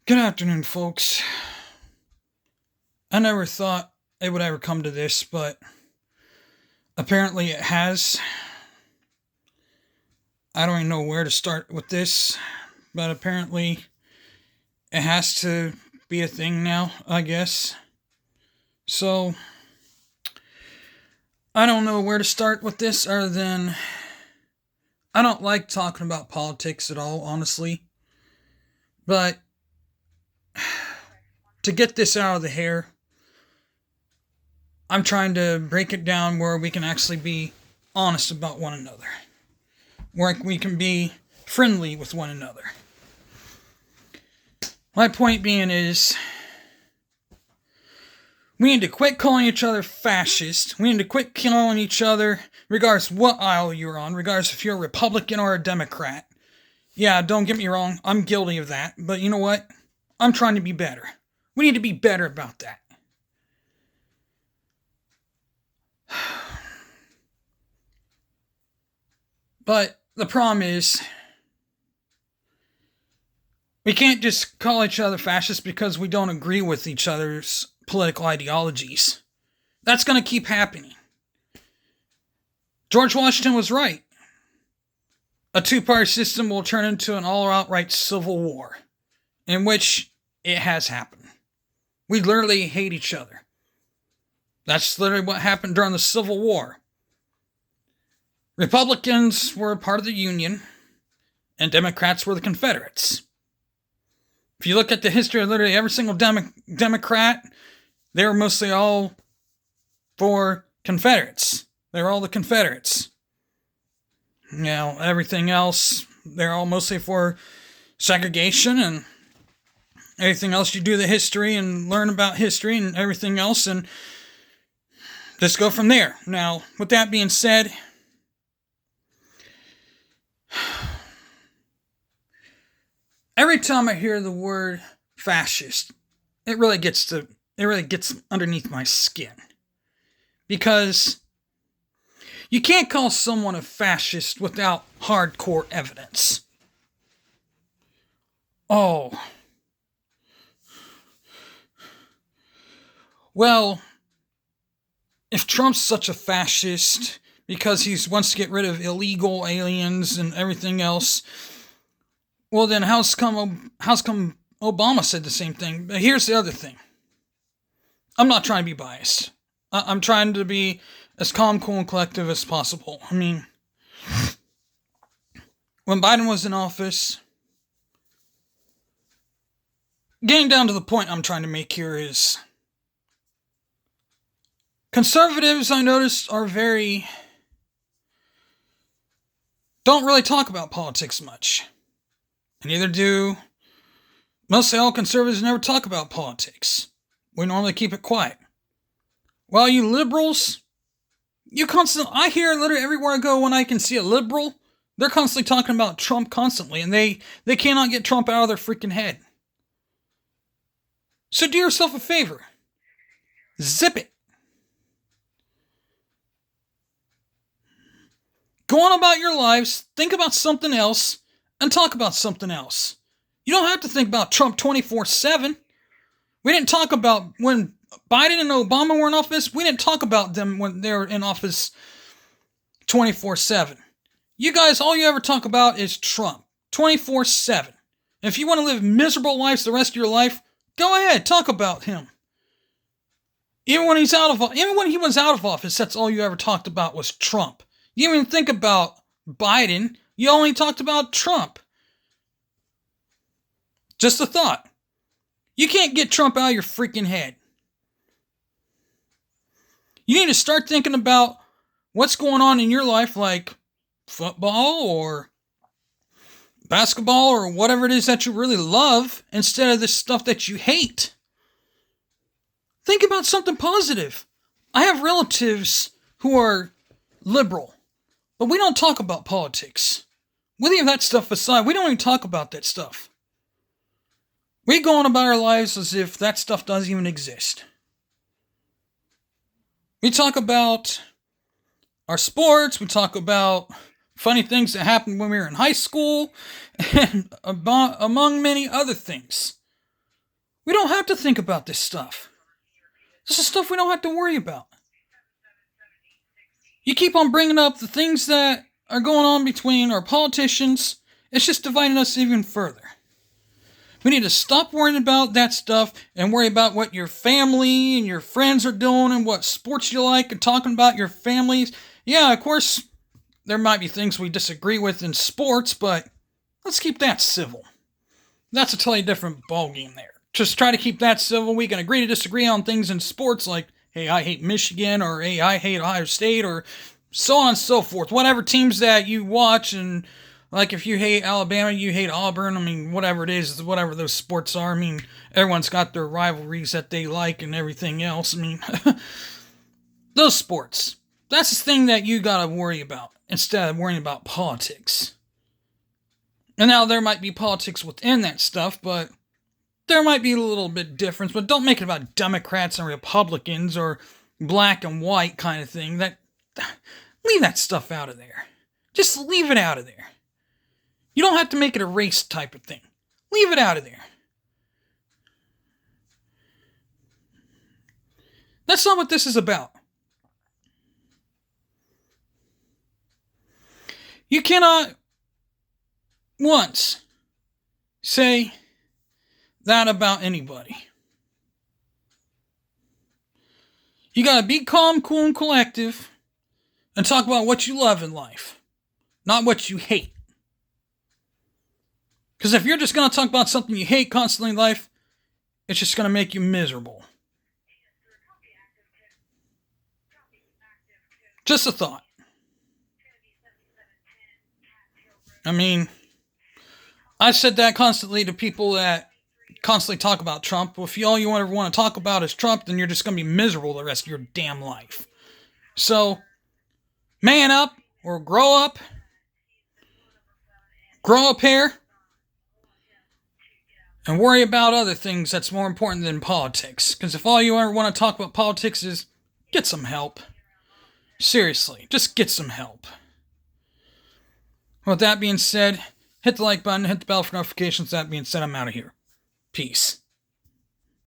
Good afternoon, folks. I never thought it would ever come to this, but apparently it has. I don't even know where to start with this, but apparently it has to be a thing now, I guess. So, I don't know where to start with this other than I don't like talking about politics at all, honestly. But to get this out of the hair, I'm trying to break it down where we can actually be honest about one another, where we can be friendly with one another. My point being is, we need to quit calling each other fascist. We need to quit calling each other, regardless what aisle you're on, regardless if you're a Republican or a Democrat. Yeah, don't get me wrong, I'm guilty of that, but you know what? I'm trying to be better. We need to be better about that. But the problem is, we can't just call each other fascists because we don't agree with each other's political ideologies. That's going to keep happening. George Washington was right. A two-party system will turn into an all-outright civil war, in which it has happened. We literally hate each other. That's literally what happened during the Civil War. Republicans were part of the Union, and Democrats were the Confederates. If you look at the history of literally every single Democrat, they were mostly all for Confederates. They were all the Confederates. You know, everything else, they're all mostly for segregation and everything else. You do the history and learn about history and everything else and just go from there. Now, with that being said, every time I hear the word fascist, it really gets underneath my skin. Because you can't call someone a fascist without hardcore evidence. Oh. Well, if Trump's such a fascist because he wants to get rid of illegal aliens and everything else, well then how's come Obama said the same thing? But here's the other thing. I'm not trying to be biased. I'm trying to be as calm, cool, and collective as possible. I mean, when Biden was in office, getting down to the point I'm trying to make here is, conservatives, I noticed, don't really talk about politics much. And neither do mostly all conservatives never talk about politics. We normally keep it quiet. While you liberals, I hear literally everywhere I go when I can see a liberal, they're constantly talking about Trump constantly, and they cannot get Trump out of their freaking head. So do yourself a favor. Zip it. Go on about your lives, think about something else, and talk about something else. You don't have to think about Trump 24/7. We didn't talk about when Biden and Obama were in office. We didn't talk about them when they were in office 24/7. You guys, all you ever talk about is Trump 24/7. And if you want to live miserable lives the rest of your life, go ahead, talk about him. Even when he was out of office, that's all you ever talked about was Trump. You didn't even think about Biden. You only talked about Trump. Just a thought. You can't get Trump out of your freaking head. You need to start thinking about what's going on in your life, like football or basketball or whatever it is that you really love, instead of the stuff that you hate. Think about something positive. I have relatives who are liberal, but we don't talk about politics. We leave that stuff aside. We don't even talk about that stuff. We go on about our lives as if that stuff doesn't even exist. We talk about our sports. We talk about funny things that happened when we were in high school, and among many other things. We don't have to think about this stuff. This is stuff we don't have to worry about. You keep on bringing up the things that are going on between our politicians. It's just dividing us even further. We need to stop worrying about that stuff and worry about what your family and your friends are doing and what sports you like and talking about your families. Yeah, of course, there might be things we disagree with in sports, but let's keep that civil. That's a totally different ballgame there. Just try to keep that civil. We can agree to disagree on things in sports like, hey, I hate Michigan, or hey, I hate Ohio State, or so on and so forth. Whatever teams that you watch, and like if you hate Alabama, you hate Auburn. I mean, whatever it is, whatever those sports are. I mean, everyone's got their rivalries that they like and everything else. I mean, those sports. That's the thing that you gotta worry about instead of worrying about politics. And now there might be politics within that stuff, but there might be a little bit difference. But don't make it about Democrats and Republicans or black and white kind of thing. Leave that stuff out of there. Just leave it out of there. You don't have to make it a race type of thing. Leave it out of there. That's not what this is about. You cannot once say that about anybody. You gotta be calm, cool, and collective and talk about what you love in life, not what you hate. Because if you're just gonna talk about something you hate constantly in life, it's just gonna make you miserable. Just a thought. I mean, I've said that constantly to people that constantly talk about Trump. Well, if all you ever want to talk about is Trump, then you're just going to be miserable the rest of your damn life. So, man up or grow up. Grow up here. And worry about other things that's more important than politics. Because if all you ever want to talk about politics is, get some help. Seriously, just get some help. With that being said, hit the like button, hit the bell for notifications. That being said, I'm out of here. Peace.